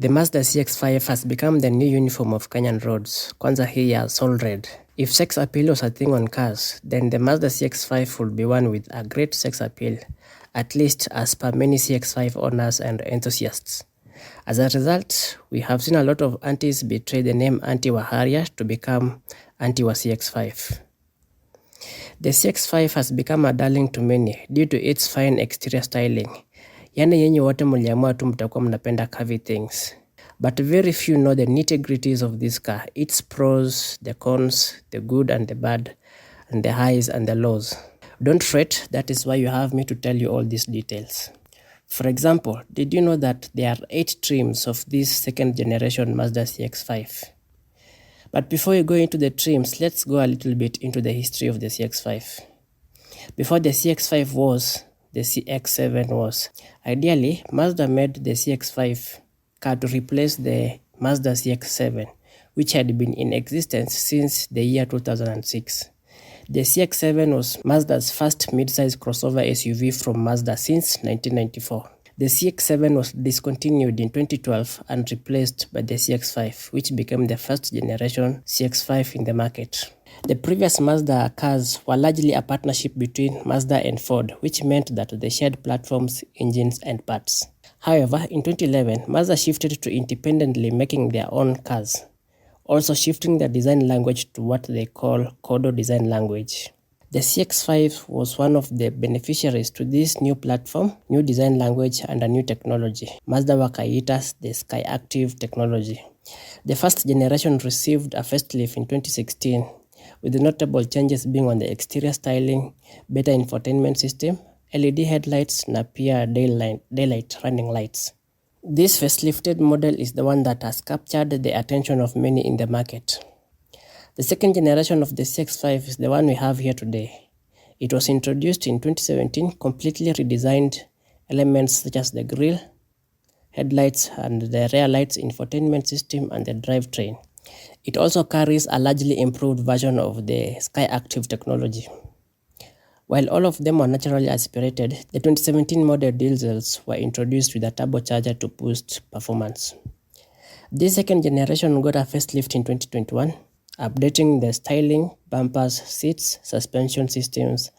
The Mazda CX-5 has become the new uniform of Kenyan roads, kwanza hii ya Soul Red. If sex appeal was a thing on cars, then the Mazda CX-5 would be one with a great sex appeal, at least as per many CX-5 owners and enthusiasts. As a result, we have seen a lot of aunties betray the name Aunty wa Harrier to become Aunty wa CX-5. The CX-5 has become a darling to many due to its fine exterior styling. Yani yenye wote mliamua tu mtakuwa mnapenda curvy things. But very few know the nitty-gritties of this car, its pros, the cons, the good and the bad, and the highs and the lows. Don't fret, that is why you have me to tell you all these details. For example, did you know that there are 8 trims of this second generation Mazda CX-5? But before we go into the trims, let's go a little bit into the history of the CX-5. Before the CX-5 was, the CX-7 was. Ideally, Mazda made the CX-5 car to replace the Mazda CX-7, which had been in existence since the year 2006. The CX-7 was Mazda's first mid-size crossover SUV from Mazda since 1994. The CX-7 was discontinued in 2012 and replaced by the CX-5, which became the first generation CX-5 in the market. The previous Mazda cars were largely a partnership between Mazda and Ford, which meant that they shared platforms, engines, and parts. However, in 2011, Mazda shifted to independently making their own cars, also shifting their design language to what they call Kodo design language. The CX-5 was one of the beneficiaries to this new platform, new design language, and a new technology. Mazda wakaiita the Skyactiv technology. The first generation received a facelift in 2016, with the notable changes being on the exterior styling, better infotainment system, LED headlights, na pia daylight running lights. This facelifted model is the one that has captured the attention of many in the market. The second generation of the CX-5 is the one we have here today. It was introduced in 2017, completely redesigned elements such as the grille, headlights, and the rear lights, infotainment system, and the drivetrain. It also carries a largely improved version of the Skyactiv technology. While all of them were naturally aspirated, the 2017 model diesels were introduced with a turbocharger to boost performance. This second generation got a facelift in 2021, updating the styling, bumpers, seats, suspension systems,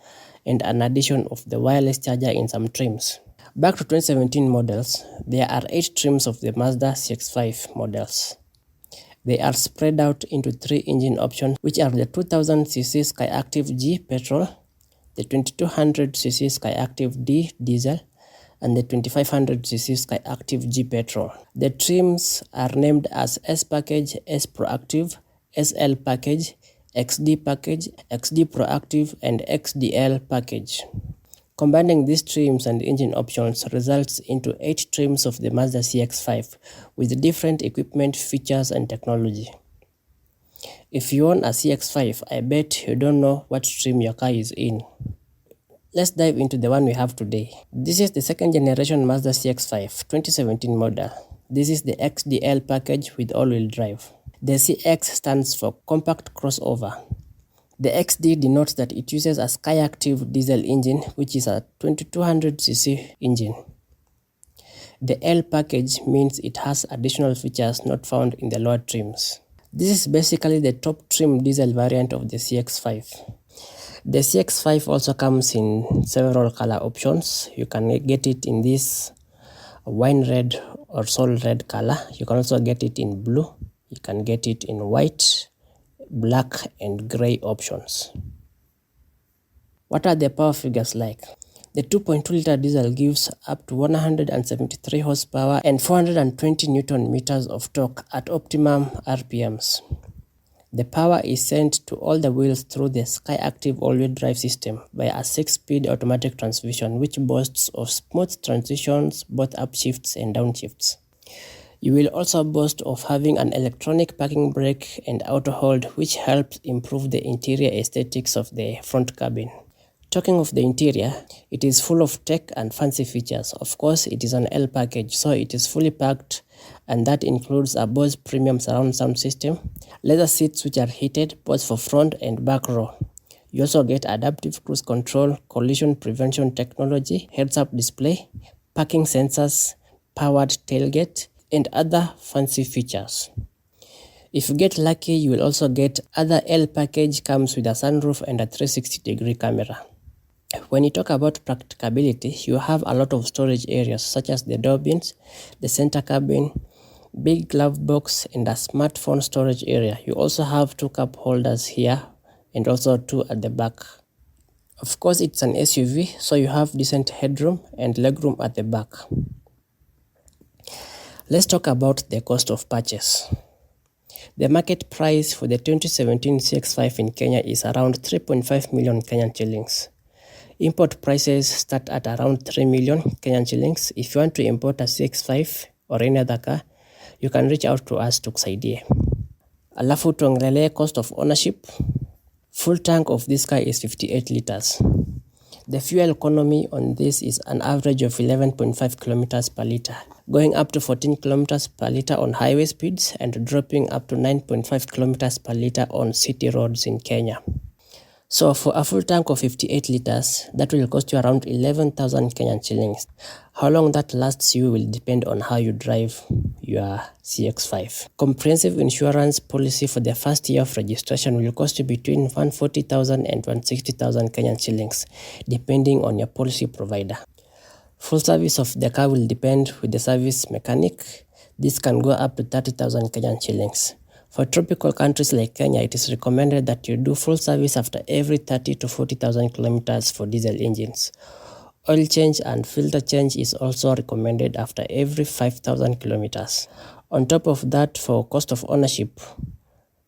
and an addition of the wireless charger in some trims. Back to 2017 models, there are 8 trims of the Mazda CX-5 models. They are spread out into 3 engine options, which are the 2000cc Skyactiv G petrol, the 2200cc Skyactiv D diesel, and the 2500cc Skyactiv G petrol. The trims are named as S package, S proactive, SL package, XD package, XD proactive, and XDL package. Combining these trims and engine options results into 8 trims of the Mazda CX-5 with different equipment, features, and technology. If you own a CX-5, I bet you don't know what trim your car is in. Let's dive into the one we have today. This is the second generation Mazda CX-5 2017 model. This is the XDL package with all-wheel drive. The CX stands for Compact Crossover. The XD denotes that it uses a Skyactiv diesel engine, which is a 2200cc engine. The L package means it has additional features not found in the lower trims. This is basically the top trim diesel variant of the CX-5. The CX-5 also comes in several color options. You can get it in this wine red or soul red color. You can also get it in blue. You can get it in white, black, and gray options. What are the power figures like? The 2.2-liter diesel gives up to 173 horsepower and 420 Newton meters of torque at optimum RPMs. The power is sent to all the wheels through the Skyactiv all-wheel drive system by a 6-speed automatic transmission, which boasts of smooth transitions, both upshifts and downshifts. You will also boast of having an electronic parking brake and auto hold, which helps improve the interior aesthetics of the front cabin. Talking of the interior, it is full of tech and fancy features. Of course, it is an L package, so it is fully packed, and that includes a Bose premium surround sound system, leather seats which are heated both for front and back row. You also get adaptive cruise control, collision prevention technology, heads-up display, parking sensors, powered tailgate, and other fancy features. If you get lucky, you will also get other L package comes with a sunroof and a 360-degree camera. When you talk about practicability, you have a lot of storage areas such as the door bins, the center cabin, big glove box, and a smartphone storage area. You also have 2 cup holders here and also 2 at the back. Of course, it's an SUV, so you have decent headroom and legroom at the back. Let's talk about the cost of purchase. The market price for the 2017 CX-5 in Kenya is around 3.5 million Kenyan shillings. Import prices start at around 3 million Kenyan shillings. If you want to import a CX-5 or any other car, you can reach out to us tukusaidie. Alafu tuongelee cost of ownership. Full tank of this car is 58 liters. The fuel economy on this is an average of 11.5 kilometers per liter, going up to 14 kilometers per liter on highway speeds and dropping up to 9.5 kilometers per liter on city roads in Kenya. So for a full tank of 58 liters, that will cost you around 11,000 Kenyan shillings. How long that lasts you will depend on how you drive your CX-5. Comprehensive insurance policy for the first year of registration will cost you between 140,000 and 160,000 Kenyan shillings, depending on your policy provider. Full service of the car will depend with the service mechanic. This can go up to 30,000 Kenyan shillings. For tropical countries like Kenya, it is recommended that you do full service after every 30 to 40,000 kilometers for diesel engines. Oil change and filter change is also recommended after every 5,000 kilometers. On top of that, for cost of ownership,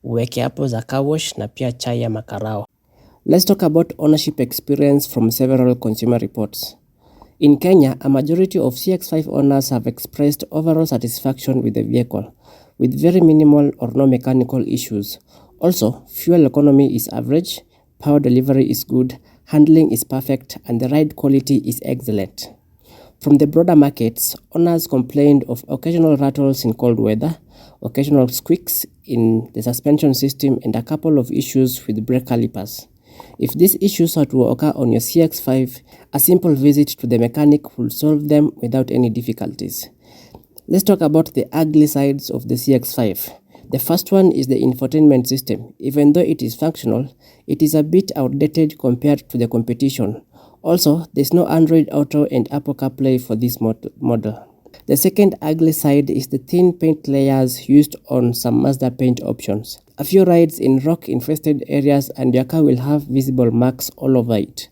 uweke hapo za car wash na pia chai ya makarao. Let's talk about ownership experience from several consumer reports. In Kenya, a majority of CX-5 owners have expressed overall satisfaction with the vehicle, with very minimal or no mechanical issues. Also, fuel economy is average, power delivery is good, handling is perfect, and the ride quality is excellent. From the broader markets, owners complained of occasional rattles in cold weather, occasional squeaks in the suspension system, and a couple of issues with brake calipers. If these issues are to occur on your CX-5, a simple visit to the mechanic will solve them without any difficulties. Let's talk about the ugly sides of the CX-5. The first one is the infotainment system. Even though it is functional, it is a bit outdated compared to the competition. Also, there's no Android Auto and Apple CarPlay for this model. The second ugly side is the thin paint layers used on some Mazda paint options. A few rides in rock-infested areas and your car will have visible marks all over it.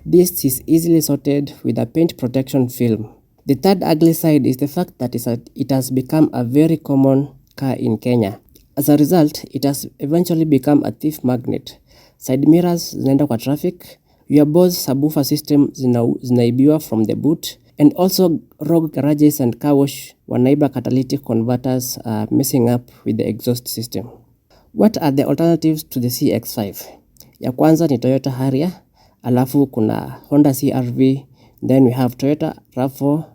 This is easily sorted with a paint protection film. The third ugly side is the fact that it has become a very common car in Kenya. As a result, it has eventually become a thief magnet. Side mirrors zinaenda kwa traffic, your Bose subwoofer system zinaibiwa from the boot, and also rogue garages and car wash wanaiba catalytic converters messing up with the exhaust system. What are the alternatives to the CX-5? Ya kwanza ni Toyota Harrier, alafu kuna Honda CR-V, then we have Toyota RAV4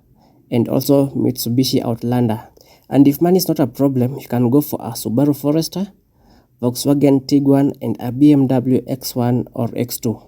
and also Mitsubishi Outlander. And if money is not a problem, you can go for a Subaru Forester, Volkswagen Tiguan, and a BMW X1 or X2.